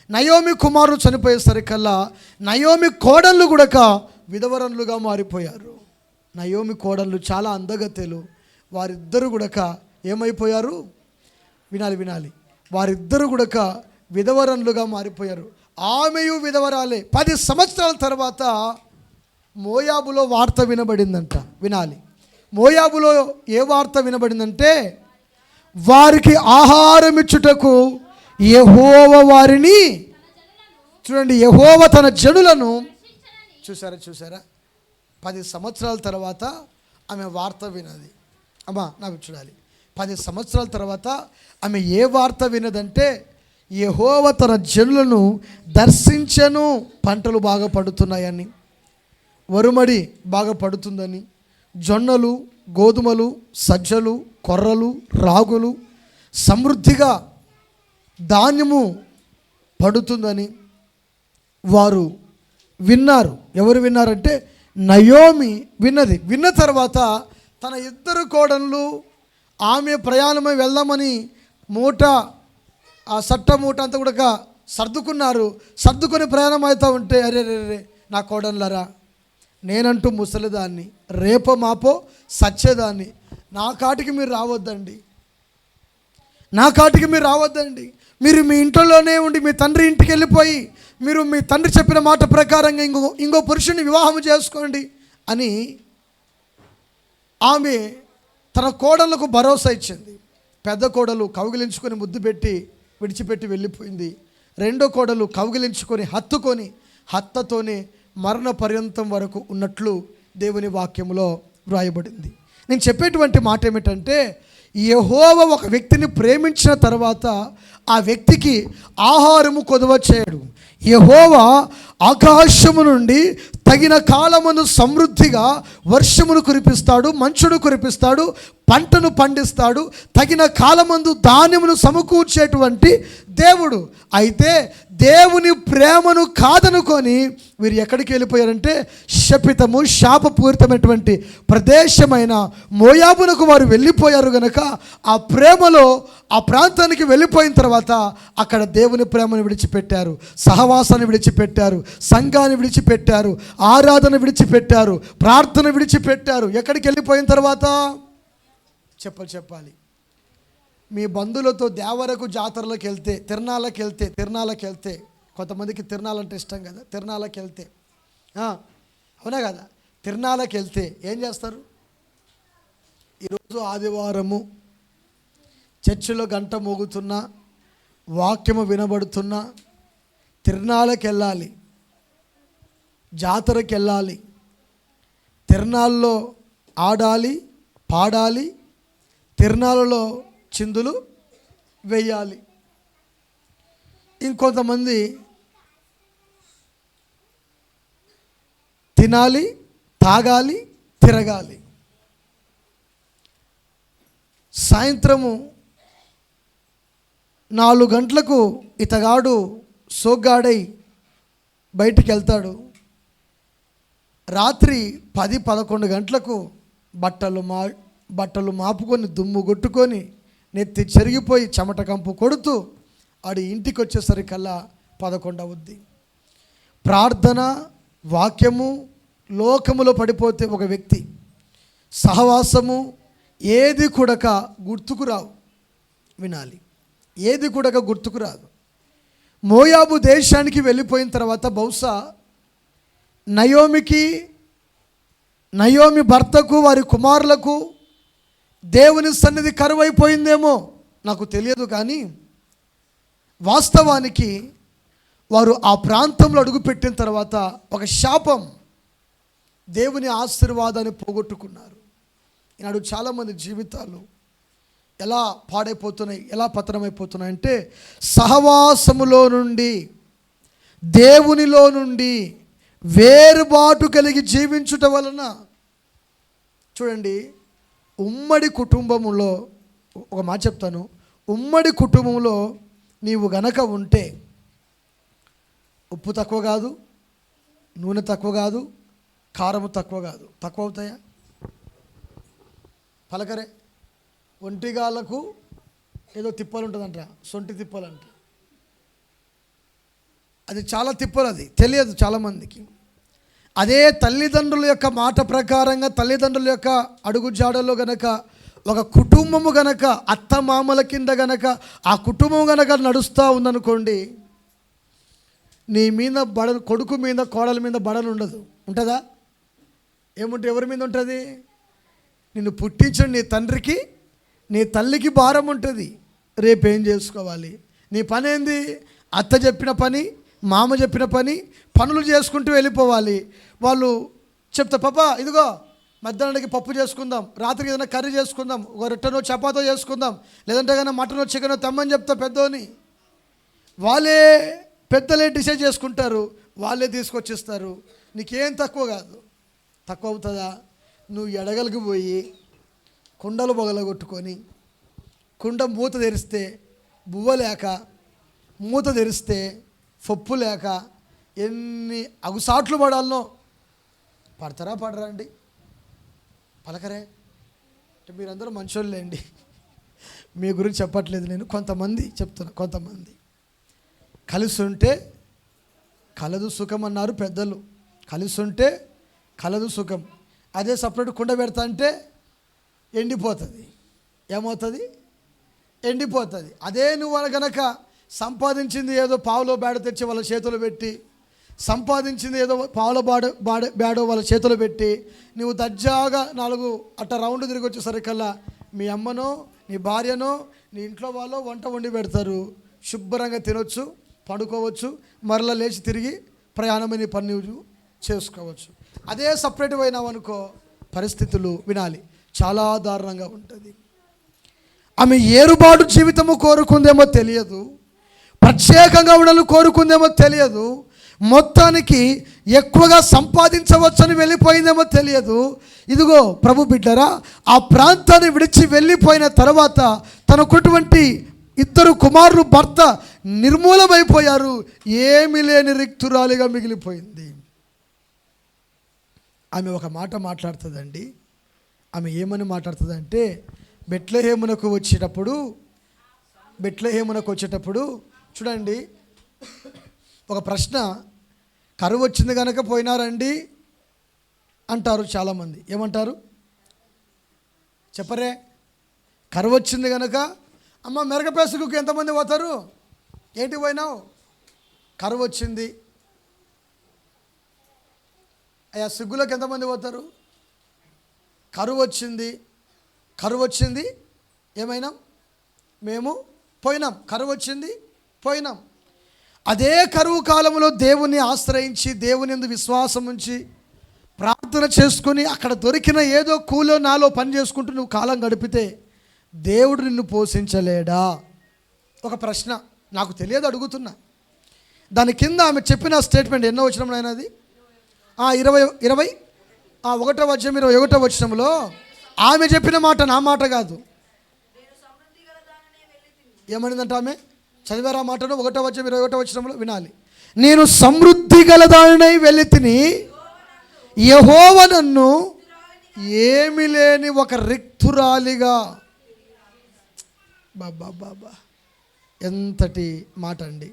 A: నయోమి కుమారులు చనిపోయేసరికల్లా నయోమి కోడళ్ళు కూడా విధవరన్లుగా మారిపోయారు. నయోమి కోడళ్ళు చాలా అందగత్తెలు. వారిద్దరు కూడా ఏమైపోయారు? వినాలి, వారిద్దరు కూడా విధవరన్లుగా మారిపోయారు. ఆమెయు విధవరాలే. 10 సంవత్సరాల తర్వాత మోయాబులో వార్త వినబడిందంట. వినాలి, మోయాబులో ఏ వార్త వినబడిందంటే, వారికి ఆహారం ఇచ్చుటకు యెహోవా వారిని, చూడండి, యెహోవా తన జనులను చూసారా 10 సంవత్సరాల తర్వాత ఆమె వార్త వినది. అమ్మా నాకు చూడాలి, 10 సంవత్సరాల తర్వాత ఆమె ఏ వార్త వినదంటే, యెహోవా తన జనులను దర్శించెను, పంటలు బాగా పండుతున్నాయని, వరుమడి బాగా పడుతుందని, జొన్నలు, గోధుమలు, సజ్జలు, కొర్రలు, రాగులు సమృద్ధిగా ధాన్యము పడుతుందని వారు విన్నారు. ఎవరు విన్నారంటే నయోమి విన్నది. విన్న తర్వాత తన ఇద్దరు కోడళ్ళు ఆమె ప్రయాణమై వెళ్దామని మూట, ఆ సట్ట మూట అంతా కూడా సర్దుకున్నారు. సర్దుకొని ప్రయాణం అవుతూ ఉంటే, అరే రే నా కోడళ్ళరా, నేనంటూ ముసలిదాన్ని, రేపో మాపో సచ్చేదాన్ని, నా కాటికి మీరు రావద్దండి, నా కాటికి మీరు రావద్దండి. మీరు మీ ఇంట్లోనే ఉండి మీ తండ్రి ఇంటికి వెళ్ళిపోయి మీరు మీ తండ్రి చెప్పిన మాట ప్రకారంగా ఇంకో పురుషుని వివాహం చేసుకోండి అని ఆమె తన కోడళ్ళకు భరోసా ఇచ్చింది. పెద్ద కోడలు కౌగిలించుకొని ముద్దు పెట్టి విడిచిపెట్టి వెళ్ళిపోయింది. రెండో కోడలు కౌగిలించుకొని హత్తుకొని హత్తతోనే మరణ పర్యంతం వరకు ఉన్నట్లు దేవుని వాక్యంలో వ్రాయబడింది. నేను చెప్పేటువంటి మాట ఏమిటంటే, యెహోవా ఒక వ్యక్తిని ప్రేమించిన తర్వాత ఆ వ్యక్తికి ఆహారము కొదువ చేయడు. యెహోవా ఆకాశము నుండి తగిన కాలమును సమృద్ధిగా వర్షమును కురిపిస్తాడు, మంచును కురిపిస్తాడు, పంటను పండిస్తాడు, తగిన కాలమందు ధాన్యమును సమకూర్చేటువంటి దేవుడు. అయితే దేవుని ప్రేమను కాదనుకొని వీరు ఎక్కడికి వెళ్ళిపోయారంటే శపితము, శాపపూరితమైనటువంటి ప్రదేశమైన మోయాబునకు వారు వెళ్ళిపోయారు. గనక ఆ ప్రేమలో ఆ ప్రాంతానికి వెళ్ళిపోయిన తర్వాత అక్కడ దేవుని ప్రేమను విడిచిపెట్టారు, సహవాసాన్ని విడిచిపెట్టారు, సంఘాన్ని విడిచిపెట్టారు, ఆరాధన విడిచిపెట్టారు, ప్రార్థన విడిచిపెట్టారు. ఎక్కడికి వెళ్ళిపోయిన తర్వాత చెప్పాలి. మీ బంధువులతో దేవరకు జాతరలకు వెళ్తే, తిరణాలకు వెళ్తే కొంతమందికి తిరణాలంటే ఇష్టం కదా, తిరణాలకు వెళ్తే అవునా కదా, తిరణాలకు వెళ్తే ఏం చేస్తారు? ఈరోజు ఆదివారము చర్చిలో గంట మోగుతున్నా, వాక్యము వినబడుతున్నా, తిరణాలకు వెళ్ళాలి, జాతరకి వెళ్ళాలి, తిరణాల్లో ఆడాలి, పాడాలి, తిరణాలలో చిందులు వేయాలి. ఇంకొంతమంది తినాలి, తాగాలి, తిరగాలి. సాయంత్రము 4 గంటలకు ఇతగాడు సోగ్గాడై బయటికి వెళ్తాడు. రాత్రి 10-11 గంటలకు బట్టలు మాపుకొని దుమ్ము కొట్టుకొని నెత్తి చెరిగిపోయి చెమట కంపు కొడుతూ ఆడి ఇంటికి వచ్చేసరికల్లా 11 అవుద్ది. ప్రార్థన, వాక్యము, లోకములో పడిపోతే ఒక వ్యక్తి సహవాసము ఏది కూడక గుర్తుకు రావు. వినాలి, ఏది కూడక గుర్తుకు రాదు. మోయాబు దేశానికి వెళ్ళిపోయిన తర్వాత బహుశా నయోమి భర్తకు, వారి కుమారులకు దేవుని సన్నిధి కరువైపోయిందేమో నాకు తెలియదు. కానీ వాస్తవానికి వారు ఆ ప్రాంతంలో అడుగుపెట్టిన తర్వాత ఒక శాపం, దేవుని ఆశీర్వాదాన్ని పోగొట్టుకున్నారు. ఈనాడు చాలామంది జీవితాలు ఎలా పాడైపోతున్నాయి, ఎలా పతనమైపోతున్నాయి అంటే సహవాసములో నుండి, దేవునిలో నుండి వేరుబాటు కలిగి జీవించుట వలన. చూడండి, ఉమ్మడి కుటుంబములో ఒక మాట చెప్తాను, ఉమ్మడి కుటుంబంలో నీవు గనక ఉంటే ఉప్పు తక్కువ కాదు, నూనె తక్కువ కాదు, కారము తక్కువ కాదు. తక్కువ అవుతాయా? పలకరే. ఒంటిగాళ్ళకు ఏదో తిప్పలు ఉంటుందంట, సొంటి తిప్పలంట. అది చాలా తిప్పలు, అది తెలియదు చాలామందికి. అదే తల్లిదండ్రుల యొక్క మాట ప్రకారంగా, తల్లిదండ్రుల యొక్క అడుగుజాడలో గనక ఒక కుటుంబము గనక, అత్తమామల కింద గనక ఆ కుటుంబం గనక నడుస్తూ ఉందనుకోండి, నీ మీద కొడుకు మీద, కోడల మీద బడలు ఉండదు. ఉంటుందా? ఏముంటే ఎవరి మీద ఉంటుంది? నిన్ను పుట్టించిన నీ తండ్రికి, నీ తల్లికి భారం ఉంటుంది. రేపేం చేసుకోవాలి? నీ పని ఏంది? అత్త చెప్పిన పని, మామ చెప్పిన పనులు చేసుకుంటూ వెళ్ళిపోవాలి. వాళ్ళు చెప్తా, పాపా ఇదిగో మధ్యాహ్నానికి పప్పు చేసుకుందాం, రాత్రికి ఏదైనా కర్రీ చేసుకుందాం, ఒక రొట్టెనో చపాతో చేసుకుందాం, లేదంటే కానీ మటనో చికెనో తెమ్మని చెప్తా పెద్దోని. పెద్దలే డిసైడ్ చేసుకుంటారు, వాళ్ళే తీసుకొచ్చిస్తారు. నీకేం తక్కువ కాదు. తక్కువ అవుతుందా? నువ్వు ఎడగలికి పోయి కుండలు బొగలగొట్టుకొని కుండ మూత తెరిస్తే బువ్వ లేక, మూత తెరిస్తే పప్పు లేక ఎన్ని అగుసాట్లు పడాలనో పడతారా పడరా అండి? పలకరే. అంటే మీరందరూ మంచోళ్ళేండి, మీ గురించి చెప్పట్లేదు నేను, కొంతమంది చెప్తున్నా. కొంతమంది కలిసి ఉంటే కలదు సుఖం అన్నారు పెద్దలు. కలిసి ఉంటే కలదు సుఖం. అదే సపరేట్ కుండ పెడతా అంటే ఎండిపోతుంది. ఏమవుతుంది? ఎండిపోతుంది. అదే నువ్వు గనక సంపాదించింది ఏదో పావులో బేడ తెచ్చి వాళ్ళ చేతులు పెట్టి, సంపాదించింది ఏదో పావుల బేడో వాళ్ళ చేతులు పెట్టి, నువ్వు దర్జాగా 4 అట్ట రౌండ్ తిరిగి వచ్చేసరికల్లా మీ అమ్మనో నీ భార్యనో నీ ఇంట్లో వాళ్ళు వంట వండి పెడతారు. శుభ్రంగా తినొచ్చు, పడుకోవచ్చు, మరలా లేచి తిరిగి ప్రయాణమని పని చేసుకోవచ్చు. అదే సపరేట్ అయినావు అనుకో, పరిస్థితులు వినాలి, చాలా దారుణంగా ఉంటుంది. ఆమె ఏరుబాటు జీవితము కోరుకుందేమో తెలియదు, ప్రత్యేకంగా ఉండాలని కోరుకుందేమో తెలియదు, మొత్తానికి ఎక్కువగా సంపాదించవచ్చని వెళ్ళిపోయిందేమో తెలియదు. ఇదిగో ప్రభు బిడ్డరా, ఆ ప్రాంతాన్ని విడిచి వెళ్ళిపోయిన తర్వాత తనకున్నటువంటి 2 కుమారులు భర్త నిర్మూలమైపోయారు. ఏమీ లేని రిక్తురాలిగా మిగిలిపోయింది. ఆమె ఒక మాట మాట్లాడుతుందండి. ఆమె ఏమని మాట్లాడుతుందంటే, బెత్లెహేమునకు వచ్చేటప్పుడు చూడండి, ఒక ప్రశ్న, కరువు వచ్చింది కనుక పోయినారండి అంటారు చాలామంది. ఏమంటారు చెప్పరే? కరువు వచ్చింది కనుక, అమ్మ మెరగపేసుకు ఎంతమంది పోతారు? ఏంటి పోయినావు? కరువు వచ్చింది. అయ్యా సిగ్గులోకి ఎంతమంది పోతారు? కరువు వచ్చింది ఏమైనాం? మేము పోయినాం. కరువు వచ్చింది, పోయినాం. అదే కరువు కాలంలో దేవుని ఆశ్రయించి, దేవుని యందు విశ్వాసం ఉంచి, ప్రార్థన చేసుకొని, అక్కడ దొరికిన ఏదో కూలో నాలో పని చేసుకుంటూ నువ్వు కాలం గడిపితే దేవుడు నిన్ను పోషించలేడా? ఒక ప్రశ్న, నాకు తెలియదు, అడుగుతున్నా. దాని కింద ఆమె చెప్పిన స్టేట్మెంట్ ఎన్నో వచనంలో అయినది? 21వ అధ్యాయం 21వ వచనంలో ఆమె చెప్పిన మాట, నా మాట కాదు. ఏమనిందంట ఆమె? చదివారా మాటను? 1వ అధ్యాయం 21వ వచనంలో వినాలి. నేను సమృద్ధి గలదానినై వెళ్ళితిని, యెహోవా నన్ను ఏమి లేని ఒక రిక్తురాలిగా. బాబా ఎంతటి మాట అండి!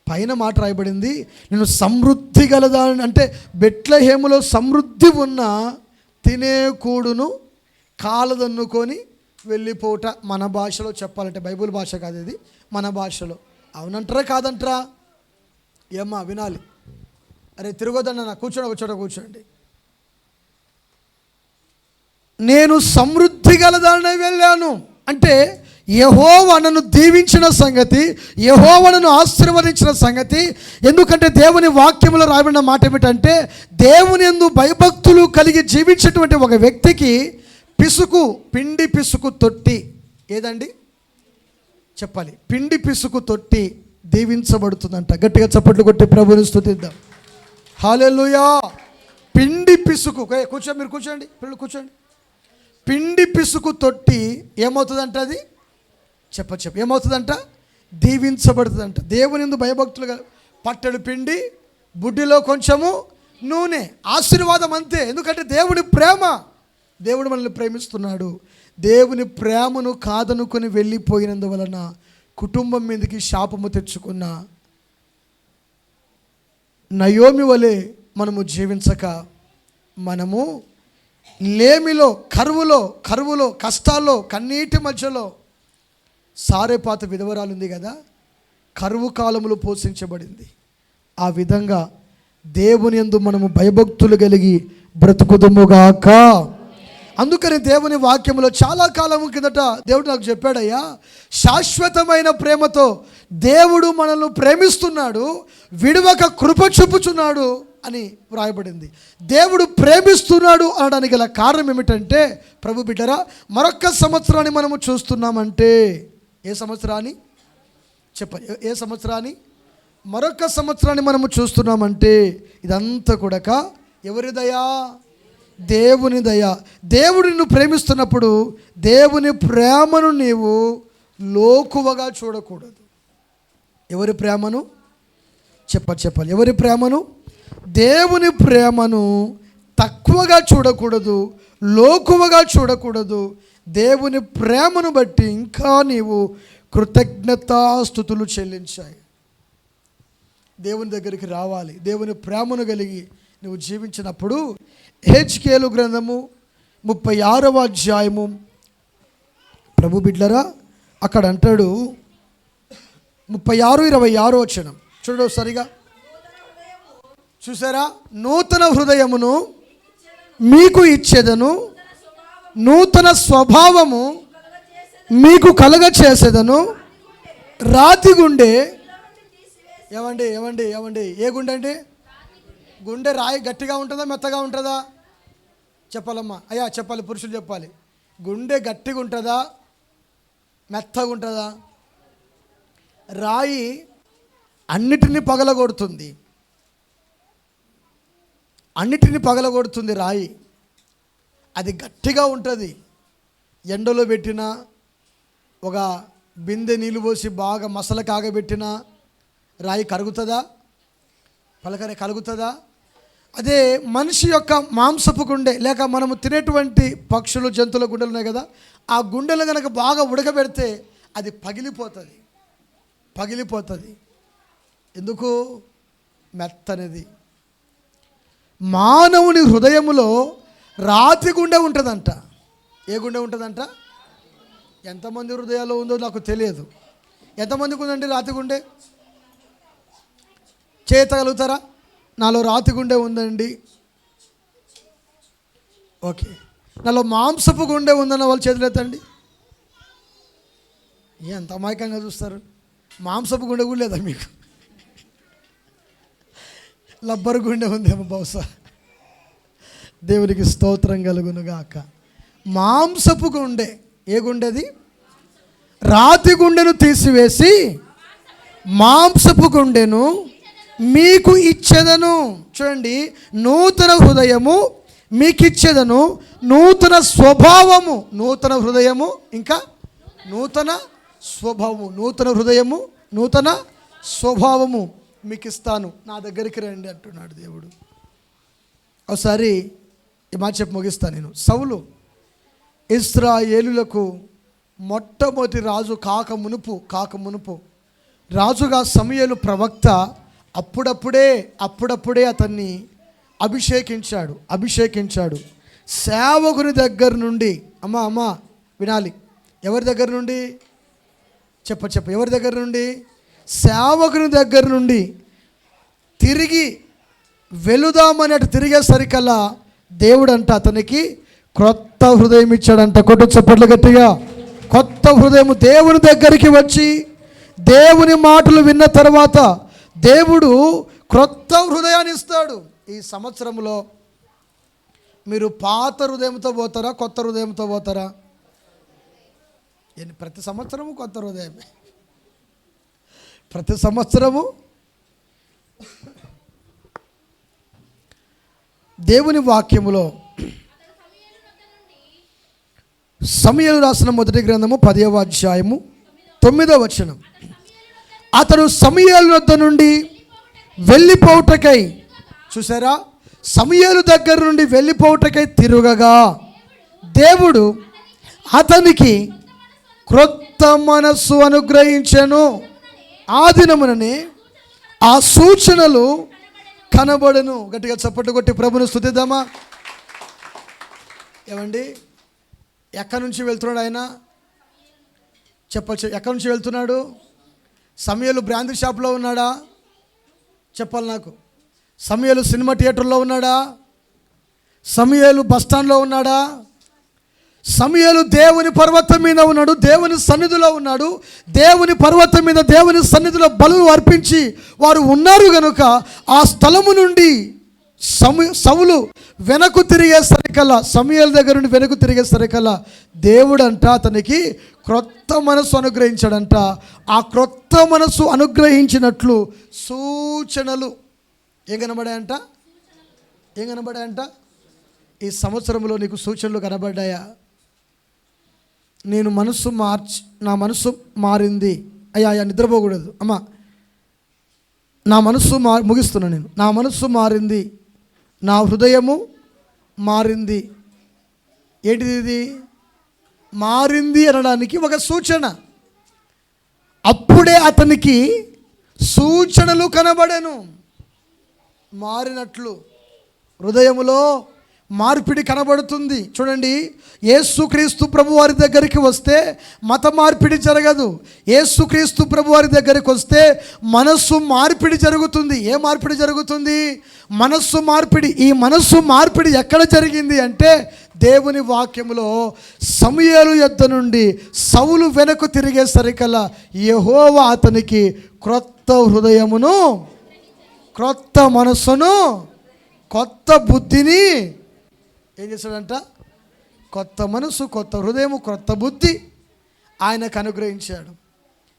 A: పైన మాట రాయబడింది, నేను సమృద్ధి గలదాని అంటే బెత్లెహేములో సమృద్ధి ఉన్న తినే కూడును కాలదన్నుకొని వెళ్ళిపోట. మన భాషలో చెప్పాలంటే, బైబుల్ భాష కాదు ఇది, మన భాషలో. అవునంటారా కాదంటారా? ఏమ్మా వినాలి. అరే తిరగొద్దన్న, కూర్చోండి, ఒక చోట కూర్చోండి. నేను సమృద్ధి గలదానినై వెళ్ళాను అంటే యెహోవా నన్ను దీవించిన సంగతి, యెహోవా నన్ను ఆశీర్వదించిన సంగతి. ఎందుకంటే దేవుని వాక్యములో రాయబడిన మాట ఏమిటంటే, దేవుని యందు భయభక్తులు కలిగి జీవించేటువంటి ఒక వ్యక్తికి పిండి పిసుకు తొట్టి ఏదండి చెప్పాలి, పిండి పిసుకు తొట్టి దీవించబడుతుందంట. గట్టిగా చప్పట్లు కొట్టి ప్రభువుని స్తుతిద్దాం. హల్లెలూయా. పిండి పిసుకు, కూర్చో, మీరు కూర్చోండి, పిల్లలు కూర్చోండి. పిండి పిసుకు తొట్టి ఏమవుతుందంట? అది చెప్ప ఏమవుతుందంట? దీవించబడుతుందంట. దేవుని యందు భయభక్తులుగా పట్టెడు పిండి, బుడ్డిలో కొంచెము నూనె, ఆశీర్వాదం అంతే. ఎందుకంటే దేవుడి ప్రేమ, దేవుడు మనల్ని ప్రేమిస్తున్నాడు. దేవుని ప్రేమను కాదనుకొని వెళ్ళిపోయినందువలన కుటుంబం మీదకి శాపము తెచ్చుకున్న నయోమి వలె మనము జీవించక, మనము లేమిలో, కరువులో, కష్టాల్లో, కన్నీటి మధ్యలో సారేపాత విధవరాలు ఉంది కదా, కరువు కాలములో పోషించబడింది. ఆ విధంగా దేవుని యందు మనము భయభక్తులు కలిగి బ్రతుకుదుముగాక. అందుకని దేవుని వాక్యంలో చాలా కాలం కిందట దేవుడు నాకు చెప్పాడయ్యా, శాశ్వతమైన ప్రేమతో దేవుడు మనల్ని ప్రేమిస్తున్నాడు, విడువక కృప చూపుచున్నాడు అని వ్రాయబడింది. దేవుడు ప్రేమిస్తున్నాడు అనడానికి గల కారణం ఏమిటంటే, ప్రభు బిడ్డరా, మరొక సంవత్సరాన్ని మనము చూస్తున్నామంటే, ఏ సంవత్సరాన్ని చెప్పండి, ఏ సంవత్సరాన్ని? మరొక సంవత్సరాన్ని మనము చూస్తున్నామంటే ఇదంతా కూడా ఎవరి దయా? దేవుని దయ. దేవుడు నిన్ను ప్రేమిస్తున్నప్పుడు దేవుని ప్రేమను నీవు లోకువగా చూడకూడదు. ఎవరి ప్రేమను చెప్పాలి. ఎవరి ప్రేమను? దేవుని ప్రేమను తక్కువగా చూడకూడదు, లోకువగా చూడకూడదు. దేవుని ప్రేమను బట్టి ఇంకా నీవు కృతజ్ఞతాస్తుతులు చెల్లించాయి. దేవుని దగ్గరికి రావాలి. దేవుని ప్రేమను కలిగి నువ్వు జీవించినప్పుడు హెజ్కేలు గ్రంథము 36వ అధ్యాయము ప్రభు బిడ్డలారా అక్కడ అంటాడు 36:26 వచనం చూడు సరిగా. చూసారా? నూతన హృదయమును మీకు ఇచ్చేదను, నూతన స్వభావము మీకు కలగ చేసేదను. రాతి గుండె ఏమండి ఏమండి ఏమండి ఏ గుండె అంటే? గుండె రాయి గట్టిగా ఉంటుందా మెత్తగా ఉంటుందా? చెప్పాలమ్మా, అయ్యా చెప్పాలి, పురుషులు చెప్పాలి. గుండె గట్టిగా ఉంటుందా మెత్తగా ఉంటుందా? రాయి అన్నిటినీ పగలగొడుతుంది, అన్నిటినీ పగలగొడుతుంది రాయి. అది గట్టిగా ఉంటుంది. ఎండలో పెట్టినా, ఒక బిందె నీళ్ళు పోసి బాగా మసల కాగబెట్టినా రాయి కరుగుతుందా? కలుగుతుందా? అదే మనిషి యొక్క మాంసపు గుండె, లేక మనము తినేటువంటి పక్షులు జంతువుల గుండెలు ఉన్నాయి కదా, ఆ గుండెలు కనుక బాగా ఉడకబెడితే అది పగిలిపోతుంది. ఎందుకు? మెత్తనిది. మానవుని హృదయములో రాతి గుండె ఉంటుందంట. ఏ గుండె ఉంటుందంట? ఎంతమంది హృదయాల్లో ఉందో నాకు తెలియదు. ఎంతమందికి ఉందండి రాతి గుండె? చేయగలుగుతారా? నాలో రాతి గుండె ఉందండి. ఓకే. నాలో మాంసపు గుండె ఉందన్న వాళ్ళు చేతులు ఎత్తండి. ఎంత అమాయకంగా చూస్తారు. మాంసపు గుండె కూడా లేదా మీకు? లబ్బరు గుండె ఉందేమో బహుశా. దేవునికి స్తోత్రం కలుగునుగాక. మాంసపు గుండె. ఏ గుండెది? రాతి గుండెను తీసివేసి మాంసపు గుండెను మీకు ఇచ్చేదను. చూడండి, నూతన హృదయము మీకు ఇచ్చేదను, నూతన స్వభావము. నూతన హృదయము ఇంకా నూతన స్వభావము. నూతన హృదయము నూతన స్వభావము మీకు ఇస్తాను, నా దగ్గరికి రండి అంటున్నాడు దేవుడు. ఒకసారి ఈ మాట చెప్పి ముగిస్తాను నేను. సౌలు ఇశ్రాయేలులకు మొట్టమొదటి రాజు కాక మునుపు రాజుగా సమూయేలు ప్రవక్త అప్పుడప్పుడే అతన్ని అభిషేకించాడు. సేవకుని దగ్గర నుండి, అమ్మా వినాలి, ఎవరి దగ్గర నుండి? చెప్ప ఎవరి దగ్గర నుండి? సేవకుని దగ్గర నుండి తిరిగి వెళుదామని అటు తిరిగేసరికల్లా దేవుడు అంట అతనికి క్రొత్త హృదయం ఇచ్చాడంట. కొట్టు చప్పట్లు గట్టిగా. కొత్త హృదయం. దేవుని దగ్గరికి వచ్చి దేవుని మాటలు విన్న తర్వాత దేవుడు క్రొత్త హృదయాన్ని ఇస్తాడు. ఈ సంవత్సరంలో మీరు పాత హృదయంతో పోతారా, కొత్త హృదయంతో పోతారా? ప్రతి సంవత్సరము కొత్త హృదయమే. ప్రతి సంవత్సరము దేవుని వాక్యములో సమూయేలు రాసిన మొదటి గ్రంథము 10వ అధ్యాయము 9వ వచనం. అతడు సమూయేలు వద్ద నుండి వెళ్ళిపోవుటకై, చూసారా, సమూయేలు దగ్గర నుండి వెళ్ళిపోవుటకై తిరుగగా దేవుడు అతనికి క్రొత్త మనస్సు అనుగ్రహించెను. ఆ దినముననే ఆ సూచనలు కనబడను. గట్టిగా చప్పట్లు కొట్టి ప్రభుని స్తుతిద్దామా? ఏమండి, ఎక్కడి నుంచి వెళ్తున్నాడు ఆయన? చెప్పచ్చు. ఎక్కడి నుంచి వెళ్తున్నాడు? సమూయేలు బ్రాందీ షాప్లో ఉన్నాడా? చెప్పాలి నాకు. సమూయేలు సినిమా థియేటర్లో ఉన్నాడా? సమూయేలు బస్టాండ్లో ఉన్నాడా? సమూయేలు దేవుని పర్వతం మీద ఉన్నాడు, దేవుని సన్నిధిలో ఉన్నాడు. దేవుని పర్వతం మీద దేవుని సన్నిధిలో బలులు అర్పించి వారు ఉన్నారు కనుక ఆ స్థలము నుండి సౌలు వెనక్కు తిరిగేసరికల్లా, సమూయేలు దగ్గర నుండి వెనక్కు తిరిగేసరికల్లా దేవుడు అంట అతనికి క్రొత్త మనసు అనుగ్రహించాడంట. ఆ క్రొత్త మనసు అనుగ్రహించినట్లు సూచనలు ఏం కనబడాయంట? ఈ సంవత్సరంలో నీకు సూచనలు కనబడ్డాయా? నా మనసు మారింది. అయ్యా నిద్రపోకూడదు అమ్మా. నా మనసు ముగిస్తున్నాను నేను. నా మనసు మారింది, నా హృదయము మారింది. ఏంటిది ఇది? మారింది అనడానికి ఒక సూచన. అప్పుడే అతనికి సూచనలు కనబడెను. మారినట్లు హృదయములో మార్పిడి కనబడుతుంది. చూడండి, యేసుక్రీస్తు ప్రభు వారి దగ్గరికి వస్తే మత మార్పిడి జరగదు. యేసుక్రీస్తు ప్రభు వారి దగ్గరికి వస్తే మనస్సు మార్పిడి జరుగుతుంది. ఏ మార్పిడి జరుగుతుంది? మనస్సు మార్పిడి. ఈ మనస్సు మార్పిడి ఎక్కడ జరిగింది అంటే దేవుని వాక్యములో సమూయేలు యొద్ద నుండి సౌలు వెనక్కు తిరిగేసరికల్లా యెహోవా అతనికి క్రొత్త హృదయమును, క్రొత్త మనస్సును, కొత్త బుద్ధిని ఏం చేశాడంట? కొత్త మనసు, కొత్త హృదయము, కొత్త బుద్ధి ఆయనకు అనుగ్రహించాడు.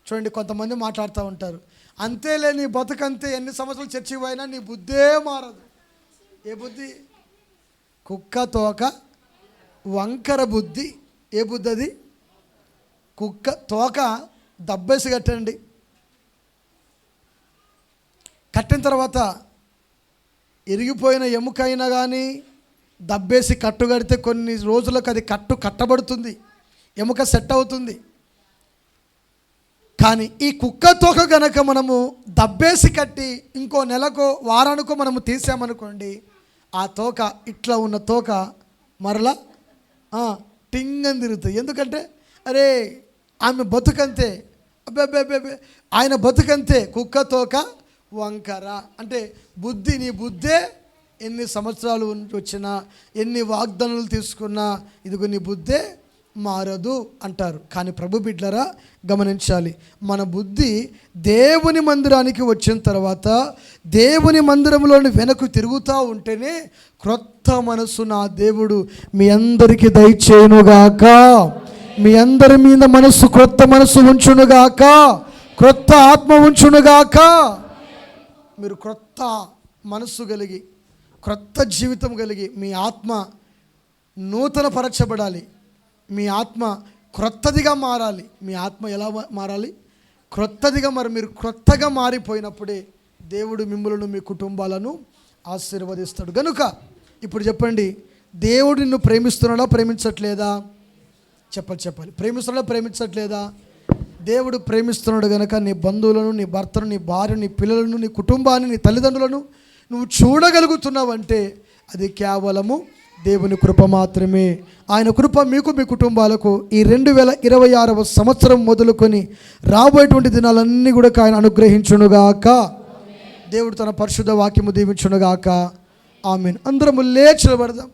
A: చూడండి, కొంతమంది మాట్లాడుతూ ఉంటారు, అంతేలే నీ బతుకంతే, ఎన్ని సంవత్సరాలు చర్చికి పోయినా నీ బుద్ధే మారదు. ఏ బుద్ధి? కుక్క తోక వంకర బుద్ధి. ఏ బుద్ధి అది? కుక్క తోక దబ్బేసి కట్టండి, కట్టిన తర్వాత ఇరిగిపోయిన ఎముకైనా కానీ దబ్బేసి కట్టు కడితే కొన్ని రోజులకు అది కట్టబడుతుంది, ఎముక సెట్ అవుతుంది. కానీ ఈ కుక్క తోక గనక మనము దబ్బేసి కట్టి ఇంకో నెలకో వారానికో మనము తీసామనుకోండి, ఆ తోక, ఇట్లా ఉన్న తోక మరలా టింగ్ అని తిరుగుతుంది. ఎందుకంటే అరే ఆమె బతుకంతే, అబ్బే ఆయన బతుకంతే, కుక్క తోక వంకర. అంటే బుద్ధి, నీ బుద్ధే ఎన్ని సంవత్సరాలు వచ్చినా, ఎన్ని వాగ్దానాలు తీసుకున్నా, ఇదిగో నీ బుద్ధే మారదు అంటారు. కానీ ప్రభు బిడ్డలారా గమనించాలి, మన బుద్ధి దేవుని మందిరానికి వచ్చిన తర్వాత దేవుని మందిరంలోని వెనక్కు తిరుగుతూ ఉంటేనే క్రొత్త మనసు నా దేవుడు మీ అందరికీ దయచేయునుగాక. మీ అందరి మీద మనసు, క్రొత్త మనసు ఉంచునుగాక, క్రొత్త ఆత్మ ఉంచునుగాక. మీరు క్రొత్త మనస్సు కలిగి, క్రొత్త జీవితం కలిగి, మీ ఆత్మ నూతన పరచబడాలి, మీ ఆత్మ క్రొత్తదిగా మారాలి. మీ ఆత్మ ఎలా మారాలి? క్రొత్తదిగా. మీరు క్రొత్తగా మారిపోయినప్పుడే దేవుడు మిమ్మల్ని, మీ కుటుంబాలను ఆశీర్వదిస్తాడు. కనుక ఇప్పుడు చెప్పండి, దేవుడు నిన్ను ప్రేమిస్తున్నాడా, ప్రేమించట్లేదా? చెప్పాలి. ప్రేమిస్తున్నాడా, ప్రేమించట్లేదా? దేవుడు ప్రేమిస్తున్నాడు కనుక నీ బంధువులను, నీ భర్తను, నీ భార్యను, నీ పిల్లలను, నీ కుటుంబాన్ని, నీ తల్లిదండ్రులను నువ్వు చూడగలుగుతున్నావంటే అది కేవలము దేవుని కృప మాత్రమే. ఆయన కృప మీకు, మీ కుటుంబాలకు ఈ 2026వ సంవత్సరం మొదలుకొని రాబోయేటువంటి దినాలన్నీ కూడా ఆయన అనుగ్రహించునుగాక. దేవుడు తన పరిశుద్ధ వాక్యము దీవించునుగాక. ఆమేన్. అందరము లేచి నిలబడదాం.